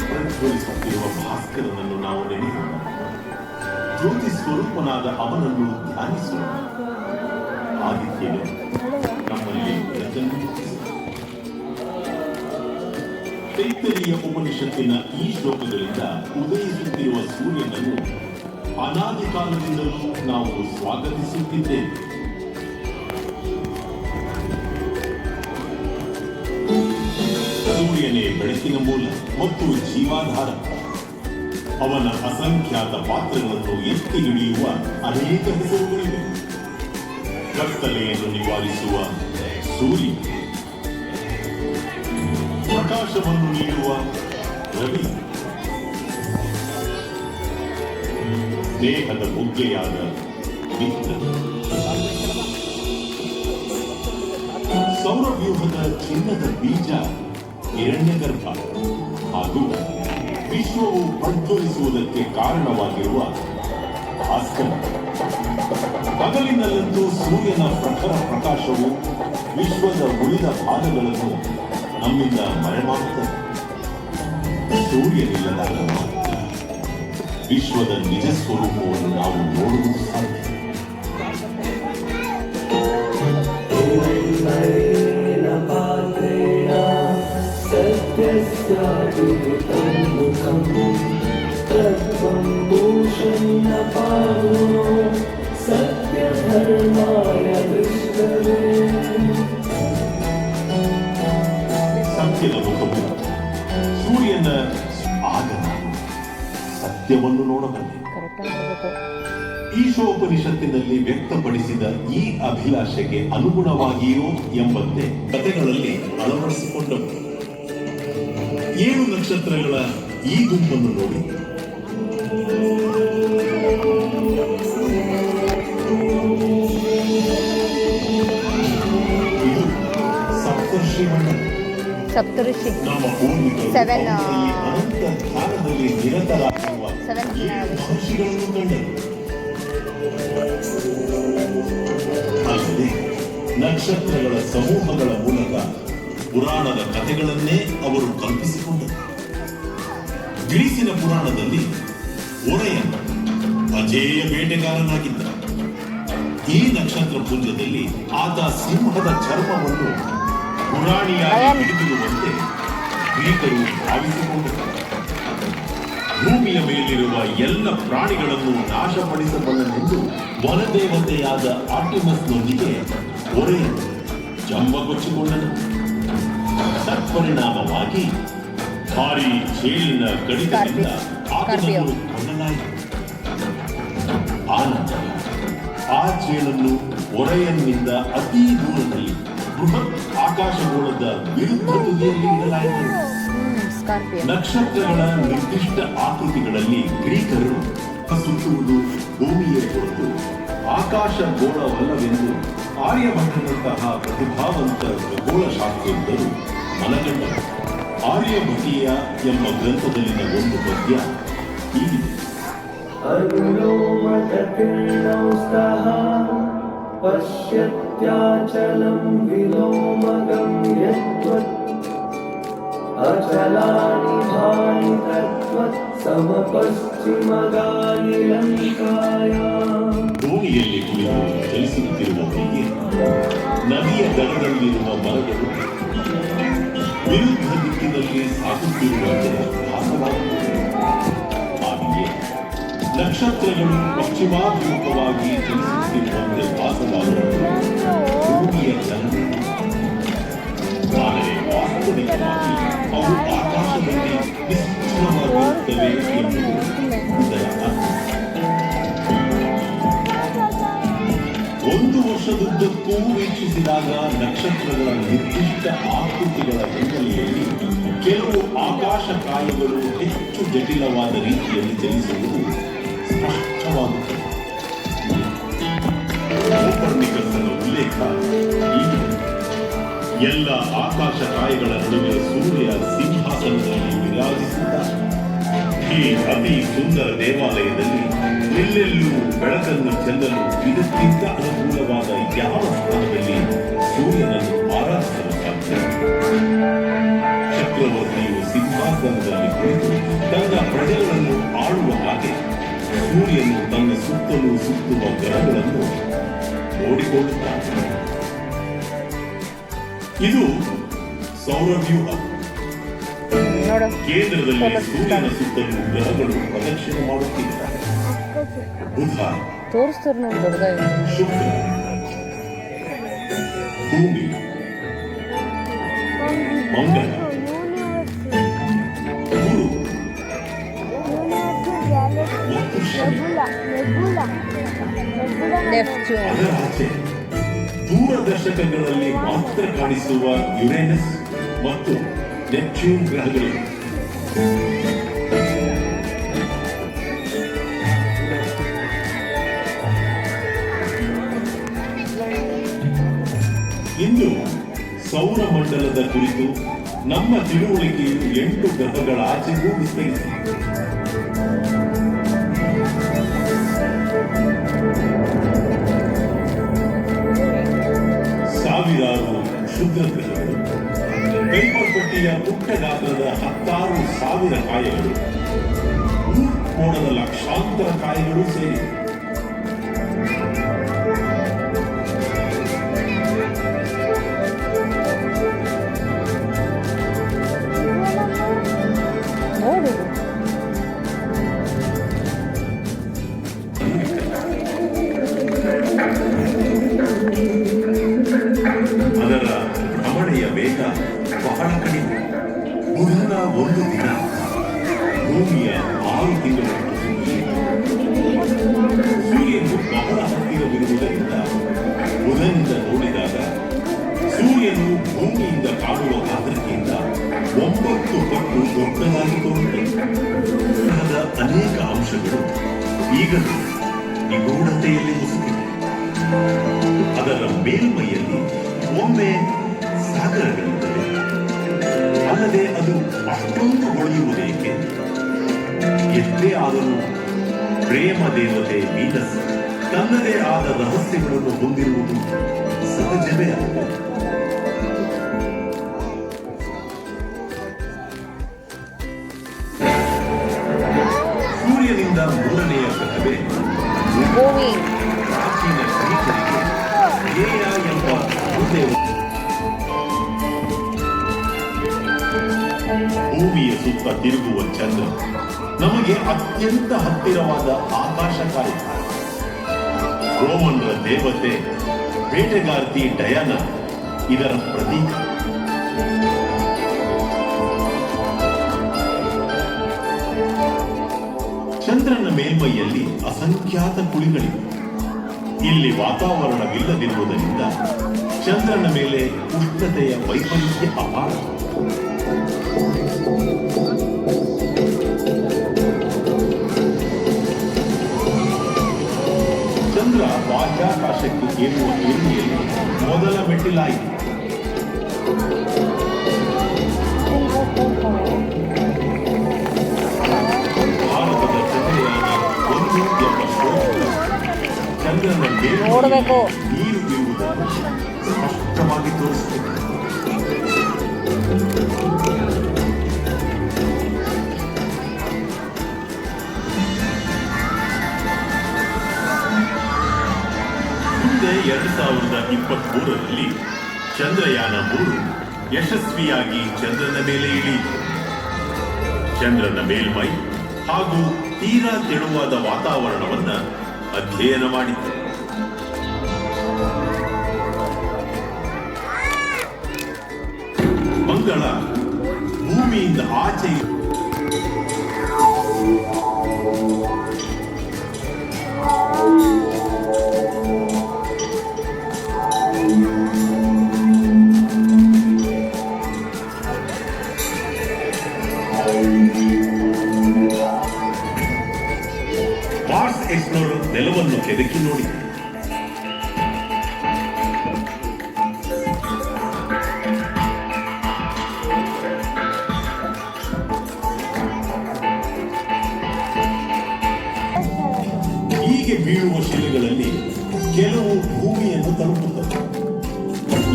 ಪ್ರಜ್ವಲಿಸುತ್ತಿರುವ ಭಾಸ್ಕರನನ್ನು ನಾವು ನೆನೆಯೋಣ. ಜ್ಯೋತಿ ಸ್ವರೂಪನಾದ ಅವನನ್ನು ಧ್ಯಾನಿಸೋಣ. ಆದಿತ್ಯನೇ ನಮ್ಮಲ್ಲಿ ತೈತ್ತರೀಯ ಉಪನಿಷತ್ತಿನ ಈ ಶ್ಲೋಕಗಳಿಂದ ಉದಯಿಸುತ್ತಿರುವ ಸೂರ್ಯನನ್ನು ಅನಾದಿ ಕಾಲದಿಂದಲೂ ನಾವು ಸ್ವಾಗತಿಸುತ್ತಿದ್ದೇವೆ. ಸೂರ್ಯನೇ ಬೆಳಕಿನ ಮೂಲ ಮತ್ತು ಜೀವಾಧಾರ. ಅವನ ಅಸಂಖ್ಯಾತ ಪಾತ್ರಗಳನ್ನು ಎತ್ತಿ ಹಿಡಿಯುವ ಅನೇಕ ಹೆಸರುಗಳಿವೆ. ಕತ್ತಲೆಯನ್ನು ನಿವಾರಿಸುವ ಸೂರ್ಯ, ಪ್ರಕಾಶವನ್ನು ನೀಡುವ ರವಿ, ದೇಹದ ಬುಗ್ಗೆಯಾದ ಮಿತ್ರ, ಸೌರವ್ಯೂಹದ ಚಿನ್ನದ ಬೀಜ ಹಿರಣ್ಯಗರ್ಭ, ಹಾಗೂ ವಿಶ್ವವು ಪ್ರಜ್ವಲಿಸುವುದಕ್ಕೆ ಕಾರಣವಾಗಿರುವ ಭಾಸ್ಕರ. ಹಗಲಿನಲ್ಲಂತೂ ಸೂರ್ಯನ ಪ್ರಖರ ಪ್ರಕಾಶವು ವಿಶ್ವದ ಉಳಿದ ಭಾಗಗಳನ್ನು ನಮ್ಮಿಂದ ಮರೆಮಾಡುತ್ತದೆ. ಸೂರ್ಯನಿಲ್ಲದಾಗ ಮಾತ್ರ ವಿಶ್ವದ ನಿಜ ಸ್ವರೂಪವನ್ನು ನಾವು ನೋಡುವುದು ಸಾಧ್ಯ. ಸತ್ಯದ ಮುಖವು ಸೂರ್ಯನ ಆಗನ ಸತ್ಯವನ್ನು ನೋಡಬಲ್ಲೆ. ಈಶೋಪನಿಷತ್ತಿನಲ್ಲಿ ವ್ಯಕ್ತಪಡಿಸಿದ ಈ ಅಭಿಲಾಷೆಗೆ ಅನುಗುಣವಾಗಿಯೋ ಎಂಬಂತೆ ಕಥೆಗಳಲ್ಲಿ ಅಳವಡಿಸಿಕೊಂಡವು. 7 ನಕ್ಷತ್ರಗಳ ಈ ಗುಂಪನ್ನು ನೋಡಿ ಇದು ಸಪ್ತರ್ಷಿ ಮಂಡಲ. ನಮ್ಮ ಪೂರ್ವಿಕರು ಅನಂತ ಧ್ಯಾನದಲ್ಲಿ ನಿರತರಾಗಿರುವ 7 ಮಹರ್ಷಿಗಳನ್ನು ಕಂಡರು. ಅಲ್ಲದೆ ನಕ್ಷತ್ರಗಳ ಸಮೂಹಗಳ ಮೂಲಕ ಪುರಾಣದ ಕಥೆಗಳನ್ನೇ ಅವರು ಕಲ್ಪಿಸಿಕೊಂಡರು. ಗ್ರೀಸಿನ ಪುರಾಣದಲ್ಲಿ ಒಡೆಯನ್ ಅಜೇಯ ಬೇಟೆಗಾರನಾಗಿದ್ದ. ಈ ನಕ್ಷತ್ರ ಪುಂಜದಲ್ಲಿ ಆತ ಸಿಂಹದ ಚರ್ಮವನ್ನು ಪುರಾಣಿಯಾಗಿ ಹಿಡಿದಿರುವಂತೆ ಗ್ರೀಕರು ಭಾವಿಸಿಕೊಂಡರು. ಭೂಮಿಯ ಮೇಲಿರುವ ಎಲ್ಲ ಪ್ರಾಣಿಗಳನ್ನು ನಾಶಪಡಿಸಬಲ್ಲನೆಂದು ವನದೇವತೆಯಾದ ಆರ್ಟಿಮಸ್ನೊಂದಿಗೆ ಒಡೆಯನ್ ಜಂಬಗೊಚ್ಚಿಕೊಂಡನು. ತತ್ಪರಿಣಾಮವಾಗಿ ಭಾರಿ ಚೇಳಿನ ಕಡಿತದಿಂದ ಆತನನ್ನು ಕೊಲ್ಲಲಾಯಿತು. ಆನಂತರ ಆ ಚೇಳನ್ನು ಒಡೆಯನ್ನಿಂದ ಅತೀ ದೂರದಲ್ಲಿ ಬೃಹತ್ ಆಕಾಶಗೋಳದ ವಿರುದ್ಧ ತುದಿಯಲ್ಲಿ ಇಡಲಾಯಿತು. ನಕ್ಷತ್ರಗಳ ನಿರ್ದಿಷ್ಟ ಆಕೃತಿಗಳಲ್ಲಿ ಗ್ರೀಕರು ಸುತ್ತುವುದು ಭೂಮಿಯೇ ಹೊರತು ಆಕಾಶ ಗೋಳವಲ್ಲವೆಂದು ಆರ್ಯಭಟನಂತಹ ಪ್ರತಿಭಾವಂತ ಖಗೋಳಶಾಸ್ತ್ರಜ್ಞರು ಮನಗಂಡರು. ಆರ್ಯಭಟೀಯ ಎಂಬ ಗ್ರಂಥದಲ್ಲಿನ ಒಂದು ಪದ್ಯ ಹೀಗಿದೆ: ಪಶ್ಯತ್ಯಾಚಲಂ ವಿಲೋಮಗಂ ಯತ್ವತ್ ಅಚಲಾನಿ ಭಾನಿ ತತ್ವತ್ ಸಮಪಶ್ಚಿಮಗಾನಿ ಲಂಕಾಯಾಂ. ಭೂಮಿಯಲ್ಲಿ ಕುಳಿತು ಚಲಿಸುತ್ತಿರುವ ಹೀಗೆ ನದಿಯ ದಡದಲ್ಲಿರುವ ಮರಗಳು ವಿರುದ್ಧ ದಿಕ್ಕಿನಲ್ಲಿ ಸಾಗುತ್ತಿರುವಂತೆ ಭಾಸವಾಗುತ್ತದೆ. ಹಾಗೆಯೇ ನಕ್ಷತ್ರಗಳು ಪಶ್ಚಿಮಾಭಿಮುಖವಾಗಿ ಚಲಿಸುತ್ತಿರುವಂತೆ ಭಾಸವಾಗುವುದು ಭೂಮಿಯ ಚಲನೆ. ಆದರೆ ವಾಸ್ತವಿಕವಾಗಿ ಅವು ಆಕಾಶದಲ್ಲಿ ವಿಸ್ತೀರ್ಣವಾಗಿರುತ್ತವೆ ಎಂಬುದು ಇದರ ಅರ್ಥ. 1 ವರ್ಷದುದ್ದಕ್ಕೂ ಉದ್ದಕ್ಕೂ ವೀಕ್ಷಿಸಿದಾಗ ನಕ್ಷತ್ರಗಳ ನಿರ್ದಿಷ್ಟ ಆಕೃತಿಗಳ ಹಿನ್ನೆಲೆಯಲ್ಲಿ ಕೆಲವು ಆಕಾಶ ಕಾಯಗಳು ಹೆಚ್ಚು ಜಟಿಲವಾದ ರೀತಿಯಲ್ಲಿ ಚಲಿಸುವುದು ಸ್ಪಷ್ಟವಾಗುತ್ತದೆ. ಕೋಪರ್ನಿಕಸ್ಸನ ಉಲ್ಲೇಖ ಹೀಗೆ: ಎಲ್ಲ ಆಕಾಶ ಕಾಯಗಳ ನಡುವೆ ಸೂರ್ಯ ಸಿಂಹಾಸನದಲ್ಲಿ ವಿರಾಜಿಸಿದ್ದಾನೆ. ಈ ಅತಿ ಸುಂದರ ದೇವಾಲಯದಲ್ಲಿ ಎಲ್ಲೆಲ್ಲೂ ಬೆಳಕನ್ನು ಚೆಲ್ಲಲು ಇದಕ್ಕಿಂತ ಅನುಕೂಲವಾದ ಯಾವ ಸ್ಥಾನದಲ್ಲಿ ಸೂರ್ಯನನ್ನು ಆರಾಧಿಸಲು ಸಾಧ್ಯ? ಚಕ್ರವರ್ತಿಯು ಸಿಂಹಾಸನದಲ್ಲಿ ಕುಳಿತು ತನ್ನ ಪ್ರಜೆಗಳನ್ನು ಆಳುವ ಹಾಗೆ ಸೂರ್ಯನು ತನ್ನ ಸುತ್ತಲೂ ಸುತ್ತುವ ಗ್ರಹಗಳನ್ನು ನೋಡಿಕೊಳ್ಳುತ್ತಾನೆ. ಇದು ಸೌರವ್ಯೂಹ. ಕೇಂದ್ರದಲ್ಲಿ ಸೂರ್ಯನ ಸುತ್ತಲೂ ಗ್ರಹಗಳು ಪ್ರದಕ್ಷಿಣೆ ಮಾಡುತ್ತಿದ್ದಾರೆ. ಬುಧ, ಶುಕ್ರ, ಭೂಮಿ, ಮಂಗಳ, ಗುರು ಮತ್ತು ಶನಿ. ಅದರ ಆಚೆ ದೂರದರ್ಶಕಗಳಲ್ಲಿ ಮಾತ್ರ ಕಾಣಿಸುವ ಯುರೇನಸ್ ಮತ್ತು ನೆಪ್ಚ್ಯೂನ್ ಗ್ರಹಗಳಿವೆ. ಇಂದು ಸೌರಮಂಡಲದ ಕುರಿತು ನಮ್ಮ ತಿಳುವಳಿಕೆಯು 8 ಗ್ರಹಗಳ ಆಚೆಗೂ ವಿಸ್ತರಿಸಿದೆ. ಸಾವಿರಾರು ಕ್ಷುದ್ರ ಗ್ರಹಗಳು, ಕೈಪಲ್ಪಟ್ಟಿಯ ಪುಟ್ಟ ಗಾತ್ರದ 16,000 ಕಾಯಗಳು, ಕೋಣದ ಲಕ್ಷಾಂತರ ಕಾಯಗಳು ಸೇರಿವೆ. ಅದರ ಭ್ರಮಣೆಯ ವೇಗ ಬಹಳ ಕಡಿಮೆ. ಬುಧನ ಒಂದು ದಿನ ಭೂಮಿಯ 6 ತಿಂಗಳು. ಸೂರ್ಯನು ಬಹಳ ಹತ್ತಿರವಿರುವುದರಿಂದ ಬುಧನಿಂದ ನೋಡಿದಾಗ ಸೂರ್ಯನು ಭೂಮಿಯಿಂದ ಕಾಣುವ ಗಾತ್ರಕ್ಕಿಂತ 9 ಪಟ್ಟು ದೊಡ್ಡದಾಗಿ ತೋರುತ್ತದೆ. ಗ್ರಹದ ಅನೇಕ ಅಂಶಗಳು ಈಗಲೂ ನಿಗೂಢತೆಯಲ್ಲಿ ಮುಸುಕಿವೆ. ಅದರ ಮೇಲ್ಮೈಯಲ್ಲಿ ಒಮ್ಮೆ ಸಾಗರಗಳಿದ್ದವೆ. ಅಲ್ಲದೆ ಅದು ಅಷ್ಟೊಂದು ಹೊಳೆಯುವುದೇಕೆ? ಎಷ್ಟೇ ಆದರೂ ಪ್ರೇಮ ದೇವತೆ ವೀನಸ್ ತನ್ನದೇ ಆದ ರಹಸ್ಯಗಳನ್ನು ಹೊಂದಿರುವುದು ಸಹಜವೇ ಆಗಿದೆ. ಸೂರ್ಯನಿಂದ ಮೂರನೆಯ ಗ್ರಹವೇ ಭೂಮಿ. ಪ್ರಾಚೀನ ಗ್ರೀಕರಿಗೆ ಗೇಯ ಎಂಬ ಭೂದೇವ. ಭೂಮಿಯ ಸುತ್ತ ತಿರುಗುವ ಚಂದ್ರ ನಮಗೆ ಅತ್ಯಂತ ಹತ್ತಿರವಾದ ಆಕಾಶ ಕಾರ್ಯ. ರೋಮನ್ರ ದೇವತೆ ಬೇಟೆಗಾರ್ತಿ ಡಯಾನ ಇದರ ಪ್ರತೀಕ. ಚಂದ್ರನ ಮೇಲ್ಮೈಯಲ್ಲಿ ಅಸಂಖ್ಯಾತ ಕುಳಿಗಳಿವೆ. ಇಲ್ಲಿ ವಾತಾವರಣವಿಲ್ಲದಿರುವುದರಿಂದ ಚಂದ್ರನ ಮೇಲೆ ಉಷ್ಣತೆಯ ವೈಪರೀತ್ಯ ಅಪಾರ. ಚಂದ್ರ ಬಾಹ್ಯಾಕಾಶಕ್ಕೆ ಏರುವ ಏರಿಯಲ್ಲಿ ಮೊದಲ ಮೆಟ್ಟಿಲಾಯಿತು. ಭಾರತದ ಚಂದ್ರಯಾನ 1 ಎಂಬ ಚಂದ್ರನ ಮೇಲೆ ನೀರು ಇರುವುದನ್ನು ಸ್ಪಷ್ಟವಾಗಿ ತೋರಿಸುತ್ತದೆ. ಮುಂದೆ 2023ರಲ್ಲಿ ಚಂದ್ರಯಾನ 3 ಯಶಸ್ವಿಯಾಗಿ ಚಂದ್ರನ ಮೇಲೆ ಇಳಿಯಿತು. ಚಂದ್ರನ ಮೇಲ್ಮೈ ಹಾಗೂ ತೀರಾ ತೆಳುವಾದ ವಾತಾವರಣವನ್ನ ಅಧ್ಯಯನ ಮಾಡಿತು. ಮಂಗಳ ಭೂಮಿಯಿಂದ ಆಚೆ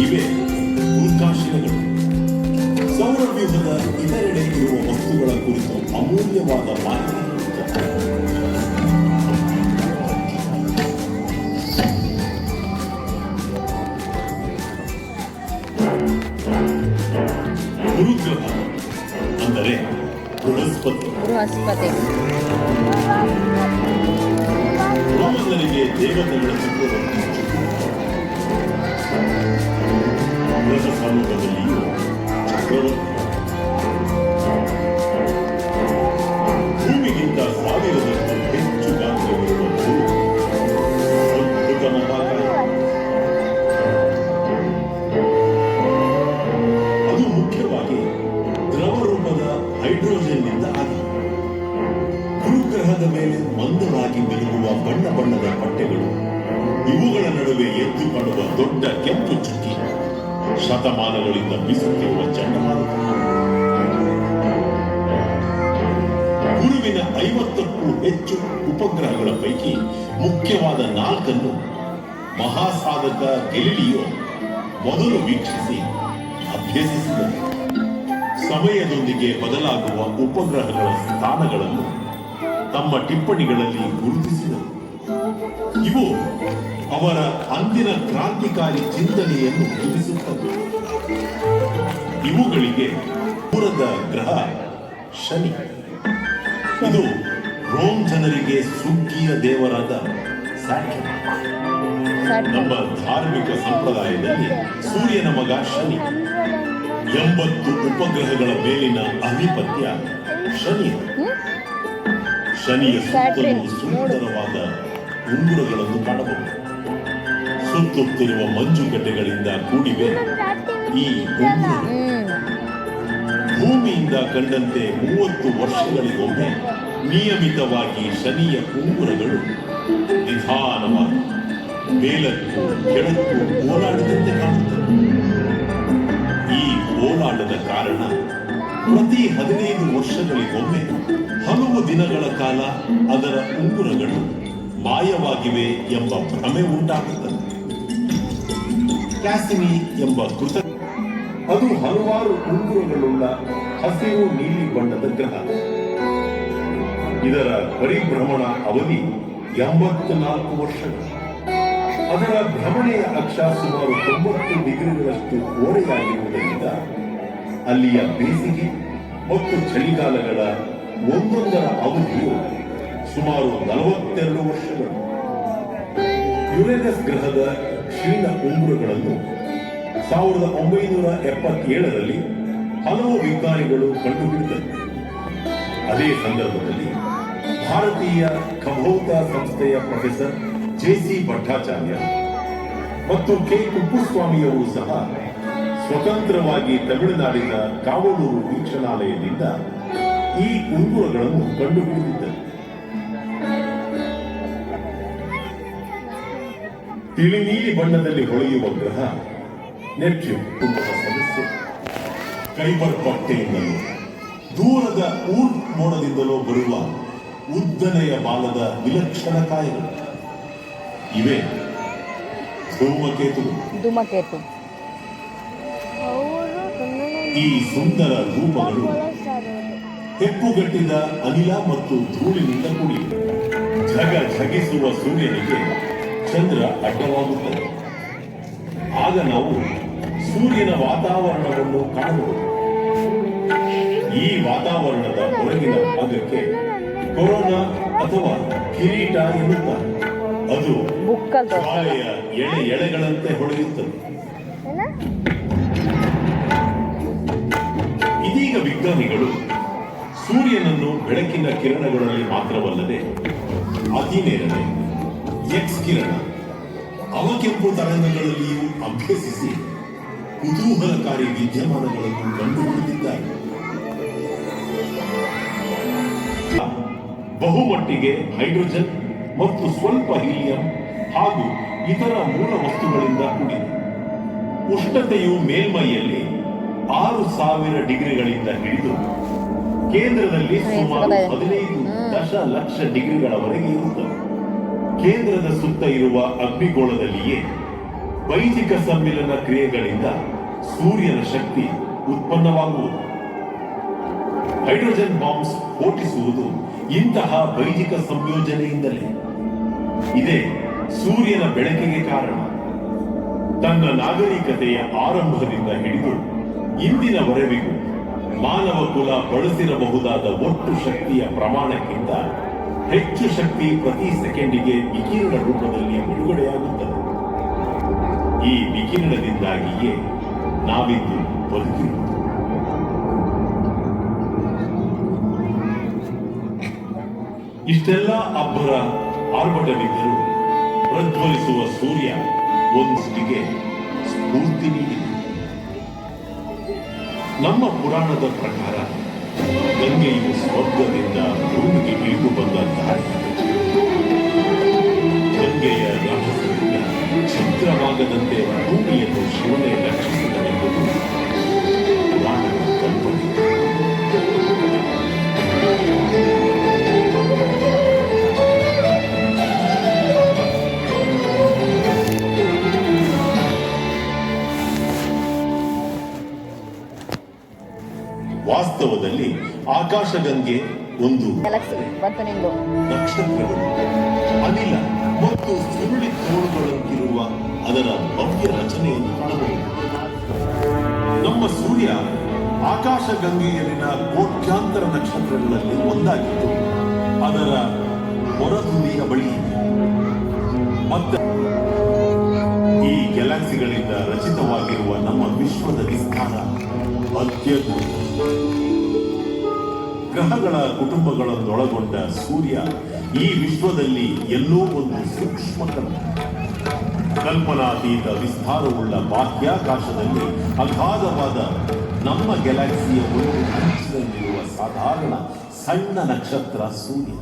ಇವೆ ಉಲ್ಕಾಶಿಲೆಗಳು. ಸೌರವ್ಯೂಹದ ಇತರೆಡೆ ಇರುವ ವಸ್ತುಗಳ ಕುರಿತು ಅಮೂಲ್ಯವಾದ ಮಾಹಿತಿ ನೀಡುತ್ತವೆ. ಗುರುಗ್ರಹ ಅಂದರೆ ಬೃಹಸ್ಪತಿ. ರೋಮನ್ನರಿಗೆ ದೇವತೆಗಳ ಚಕ್ರವರ್ತಿ ಗ್ರಹ ಸಮೂಹದಲ್ಲಿಯೂ ಚಕ್ರವರ್ತಿ. ಭೂಮಿಗಿಂತ 1000ದಷ್ಟು ಹೆಚ್ಚು ಗಾತ್ರವಿರುವ ಅದ್ಭುತ ಮಹಾಕಾಯ. ಅದು ಮುಖ್ಯವಾಗಿ ದ್ರವ ರೂಪದ ಹೈಡ್ರೋಜನ್ನಿಂದ ಆಗಿದೆ. ಗುರುಗ್ರಹದ ಮೇಲೆ ಮಂದವಾಗಿ ಮಿನುಗುವ ಬಣ್ಣ ಬಣ್ಣದ ಪಟ್ಟೆಗಳು, ಇವುಗಳ ನಡುವೆ ಎದ್ದು ಕಾಣುವ ದೊಡ್ಡ ಕೆಂಪು ಚುಕ್ಕಿ ಶತಮಾನಗಳಿಂದ ಬೀಸುತ್ತಿರುವ ಚಂಡಮಾರುತ. ಗುರುವಿನ 50ಕ್ಕೂ ಹೆಚ್ಚು ಉಪಗ್ರಹಗಳ ಪೈಕಿ ಮುಖ್ಯವಾದ 4 ಮಹಾಸಾಧಕ ಗೆಲಿಲಿಯೋ ಮೊದಲು ವೀಕ್ಷಿಸಿ ಅಭ್ಯಸಿಸಿದರು. ಸಮಯದೊಂದಿಗೆ ಬದಲಾಗುವ ಉಪಗ್ರಹಗಳ ಸ್ಥಾನಗಳನ್ನು ತಮ್ಮ ಟಿಪ್ಪಣಿಗಳಲ್ಲಿ ಗುರುತಿಸಿದರು. ಇವು ಅವರ ಅಂದಿನ ಕ್ರಾಂತಿಕಾರಿ ಚಿಂತನೆಯನ್ನು ತಿಳಿಸುತ್ತವೆ. ಇವುಗಳಿಗೆ ದೂರದ ಗ್ರಹ ಶನಿ. ಇದು ರೋಮ್ ಜನರಿಗೆ ಸುಗ್ಗಿಯ ದೇವರಾದ ಸ್ಯಾಟರ್ನ್. ನಮ್ಮ ಧಾರ್ಮಿಕ ಸಂಪ್ರದಾಯದಲ್ಲಿ ಸೂರ್ಯನ ಮಗ ಶನಿ. 80 ಉಪಗ್ರಹಗಳ ಮೇಲಿನ ಅಧಿಪತ್ಯ ಶನಿ. ಶನಿಯ ಸುತ್ತಲೂ ಸುಂದರವಾದ ಉಂಗುರಗಳನ್ನು ಕಾಣಬಹುದು. ಸುತ್ತುತ್ತಿರುವ ಮಂಜುಗಡ್ಡೆಗಳಿಂದ ಕೂಡಿವೆ ಈ ಉಂಗುರಗಳು. ಭೂಮಿಯಿಂದ ಕಂಡಂತೆ 30 ವರ್ಷಗಳಿಗೊಮ್ಮೆ ನಿಯಮಿತವಾಗಿ ಶನಿಯ ಉಂಗುರಗಳು ನಿಧಾನವಾಗಿ ಮೇಲಕ್ಕೂ ಕೆಳಕ್ಕೂ ಓಲಾಡದಂತೆ ಕಾಣುತ್ತವೆ. ಈ ಓಲಾಟದ ಕಾರಣ ಪ್ರತಿ 15 ವರ್ಷಗಳಿಗೊಮ್ಮೆ ಹಲವು ದಿನಗಳ ಕಾಲ ಅದರ ಉಂಗುರಗಳು ಮಾಯವಾಗಿವೆ ಎಂಬ ಭ್ರಮೆ ಉಂಟಾಗುತ್ತದೆ. ಕ್ಯಾಸಿನಿ ಎಂಬ ಕೃತ ಅದು ಹಲವಾರು ಉಂಗುರಗಳುಳ್ಳ ಹಸಿರು ನೀಲಿ ಬಣ್ಣದ ಗ್ರಹ. ಇದರ ಪರಿಭ್ರಮಣ ಅವಧಿ 84 ವರ್ಷಗಳು. ಅದರ ಭ್ರಮಣೆಯ ಅಕ್ಷ ಸುಮಾರು 90 ಡಿಗ್ರಿಗಳಷ್ಟು ಓರೆಯಾಗಿರುವುದರಿಂದ ಅಲ್ಲಿಯ ಬೇಸಿಗೆ ಮತ್ತು ಚಳಿಗಾಲಗಳ ಒಂದೊಂದರ ಅವಧಿಯು ಸುಮಾರು 42 ವರ್ಷಗಳು. ಯುರೇನಸ್ ಗ್ರಹದ ಕ್ಷೀಣ ಉಂಗುರಗಳನ್ನು 1977ರಲ್ಲಿ ಹಲವು ವಿಜ್ಞಾನಿಗಳು ಕಂಡುಹಿಡಿದರು. ಅದೇ ಸಂದರ್ಭದಲ್ಲಿ ಭಾರತೀಯ ಖಗೋಳ ಸಂಸ್ಥೆಯ ಪ್ರೊಫೆಸರ್ ಜೆ.ಸಿ. ಭಟ್ಟಾಚಾರ್ಯ ಮತ್ತು ಕೆ. ಕುಪ್ಪುಸ್ವಾಮಿಯವರು ಸಹ ಸ್ವತಂತ್ರವಾಗಿ ತಮಿಳುನಾಡಿನ ಕಾವಲೂರು ವೀಕ್ಷಣಾಲಯದಿಂದ ಈ ಉಂಗುರಗಳನ್ನು ಕಂಡುಹಿಡಿದಿದ್ದರು. ತಿಳಿ ನೀಲಿ ಬಣ್ಣದಲ್ಲಿ ಹೊಳೆಯುವ ಗ್ರಹ ನೆಪ್ಟ್ಯೂನ್ ಕುಟುಂಬದ ಸದಸ್ಯ. ಕೈಬರ್ ಪಟ್ಟೆಯಿಂದಲೋ ದೂರದ ಊರ್ಟ್ ಮೋಡದಿಂದಲೋ ಬರುವ ಉದ್ದನೆಯ ಬಾಲದ ವಿಲಕ್ಷಣ ಕಾಯಗಳು ಇವೆ ಧೂಮಕೇತು. ಈ ಸುಂದರ ರೂಪಗಳು ಹೆಪ್ಪುಗಟ್ಟಿದ ಅನಿಲ ಮತ್ತು ಧೂಳಿನಿಂದ ಕೂಡಿವೆ. ಝಗಿಸುವ ಸೂರ್ಯನಿಗೆ ಚಂದ್ರ ಅಡ್ಡವಾಗುತ್ತದೆ. ಆಗ ನಾವು ಸೂರ್ಯನ ವಾತಾವರಣವನ್ನು ಕಾಣಬಹುದು. ಈ ವಾತಾವರಣದ ಹೊರಗಿನ ಭಾಗಕ್ಕೆ ಕೊರೋನಾ ಅಥವಾ ಕಿರೀಟ ಎನ್ನುತ್ತಾರೆ. ಅದು ಜ್ವಾಲೆಯ ಎಳೆಗಳಂತೆ ಹೊಳೆಯುತ್ತದೆ. ಇದೀಗ ವಿಜ್ಞಾನಿಗಳು ಸೂರ್ಯನನ್ನು ಬೆಳಕಿನ ಕಿರಣಗಳಲ್ಲಿ ಮಾತ್ರವಲ್ಲದೆ ಅತಿ ನೇರಳೆ ಎಕ್ಸ್ ಕಿರಣ, ಅವಕೆಂಪು ತರಂಗಗಳಲ್ಲಿಯೂ ಅಭ್ಯಸಿಸಿ ಕುತೂಹಲಕಾರಿ ವಿದ್ಯಮಾನಗಳನ್ನು ಕಂಡುಹಿಡಿದಿದ್ದಾರೆ. ಬಹುಮಟ್ಟಿಗೆ ಹೈಡ್ರೋಜನ್ ಮತ್ತು ಸ್ವಲ್ಪ ಹೀಲಿಯಂ ಹಾಗೂ ಇತರ ಮೂಲ ವಸ್ತುಗಳಿಂದ ಕೂಡಿದೆ. ಉಷ್ಣತೆಯು ಮೇಲ್ಮೈಯಲ್ಲಿ 6000 ಡಿಗ್ರಿಗಳಿಂದ ಹಿಡಿದು ಕೇಂದ್ರದಲ್ಲಿ ಸುಮಾರು 15 ದಶಲಕ್ಷ ಡಿಗ್ರಿಗಳವರೆಗೆ ಇರುತ್ತದೆ. ಕೇಂದ್ರದ ಸುತ್ತ ಇರುವ ಅಗ್ನಿಗೋಳದಲ್ಲಿಯೇ ವೈದಿಕ ಸಮ್ಮಿಲನ ಕ್ರಿಯೆಗಳಿಂದ ಸೂರ್ಯನ ಶಕ್ತಿ ಉತ್ಪನ್ನವಾಗುವುದು. ಹೈಡ್ರೋಜನ್ ಬಾಂಬ್ಸ್ ಸ್ಫೋಟಿಸುವುದು ಇಂತಹ ವೈದಿಕ ಸಂಯೋಜನೆಯಿಂದಲೇ. ಇದೇ ಸೂರ್ಯನ ಬೆಳಕಿಗೆ ಕಾರಣ. ತನ್ನ ನಾಗರಿಕತೆಯ ಆರಂಭದಿಂದ ಹಿಡಿದು ಇಂದಿನವರೆವಿಗೂ ಮಾನವ ಕುಲ ಬಳಸಿರಬಹುದಾದ ಒಟ್ಟು ಶಕ್ತಿಯ ಪ್ರಮಾಣಕ್ಕಿಂತ ಹೆಚ್ಚು ಶಕ್ತಿ ಪ್ರತಿ ಸೆಕೆಂಡಿಗೆ ವಿಕಿರಣ ರೂಪದಲ್ಲಿ ಬಿಡುಗಡೆಯಾಗುತ್ತದೆ. ಈ ವಿಕಿರಣದಿಂದಾಗಿಯೇ ನಾವಿಂದು ಬದುಕಿರುವುದು. ಇಷ್ಟೆಲ್ಲ ಅಬ್ಬರ ಆರ್ಭಟವಿದ್ದರೂ ಪ್ರಜ್ವಲಿಸುವ ಸೂರ್ಯ ಒಂದಿಗೆ ಸ್ಫೂರ್ತಿ ನೀಡಿದೆ. ನಮ್ಮ ಪುರಾಣದ ಪ್ರಕಾರ ಗಂಗೆಯು ಸ್ವರ್ಗದಿಂದ ಭೂಮಿಗೆ ಇಳಿದು ಬಂದ ದಾರಿ. ಗಂಗೆಯ ರಭಸದಿಂದ ಛಿದ್ರವಾಗದಂತೆ ಭೂಮಿಯನ್ನು ಶಿವನೇ ರಕ್ಷಿಸಿದನೆಂಬುದು ಪುರಾಣದ ಕಲ್ಪನೆ. ವಾಸ್ತವದಲ್ಲಿ ಆಕಾಶಗಂಗೆ ಒಂದು ನಕ್ಷತ್ರಗಳು, ಅನಿಲ ಮತ್ತು ಸುರುಳಿ ತೋಳುಗಳಂತಿರುವ ಅದರ ಭವ್ಯ ರಚನೆಯನ್ನು ಕಾಣಬಹುದು. ನಮ್ಮ ಸೂರ್ಯ ಆಕಾಶಗಂಗೆಯಲ್ಲಿನ ಕೋಟ್ಯಾಂತರ ನಕ್ಷತ್ರಗಳಲ್ಲಿ ಒಂದಾಗಿದ್ದು ಅದರ ಹೊರತುದಿಯ ಬಳಿ ಮತ್ತೆ ಈ ಗ್ಯಾಲಕ್ಸಿಗಳಿಂದ ರಚಿತವಾಗಿರುವ ನಮ್ಮ ವಿಶ್ವದ ವಿಸ್ತಾರ ಅತ್ಯದ್ಭುತ. ಗ್ರಹಗಳ ಕುಟುಂಬಗಳನ್ನೊಳಗೊಂಡ ಸೂರ್ಯ ಈ ವಿಶ್ವದಲ್ಲಿ ಎಲ್ಲೋ ಒಂದು ಸೂಕ್ಷ್ಮ ಕಲ್ಪನಾತೀತ ವಿಸ್ತಾರವುಳ್ಳ ಬಾಹ್ಯಾಕಾಶದಲ್ಲಿ ಅಗಾಧವಾದ ನಮ್ಮ ಗ್ಯಾಲಕ್ಸಿಯ ಒಂದು ಅಂಚಿನಲ್ಲಿರುವ ಸಾಧಾರಣ ಸಣ್ಣ ನಕ್ಷತ್ರ ಸೂರ್ಯ.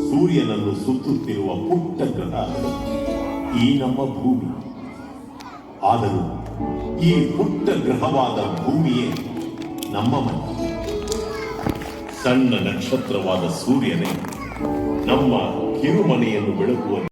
ಸೂರ್ಯನನ್ನು ಸುತ್ತುತ್ತಿರುವ ಪುಟ್ಟ ಗ್ರಹ ಈ ನಮ್ಮ ಭೂಮಿ. ಆದರೂ ಈ ಪುಟ್ಟ ಗ್ರಹವಾದ ಭೂಮಿಯೇ ನಮ್ಮ ಮನೆ. ಸಣ್ಣ ನಕ್ಷತ್ರವಾದ ಸೂರ್ಯನೇ ನಮ್ಮ ಕಿರುಮನೆಯನ್ನು ಬೆಳಗುವ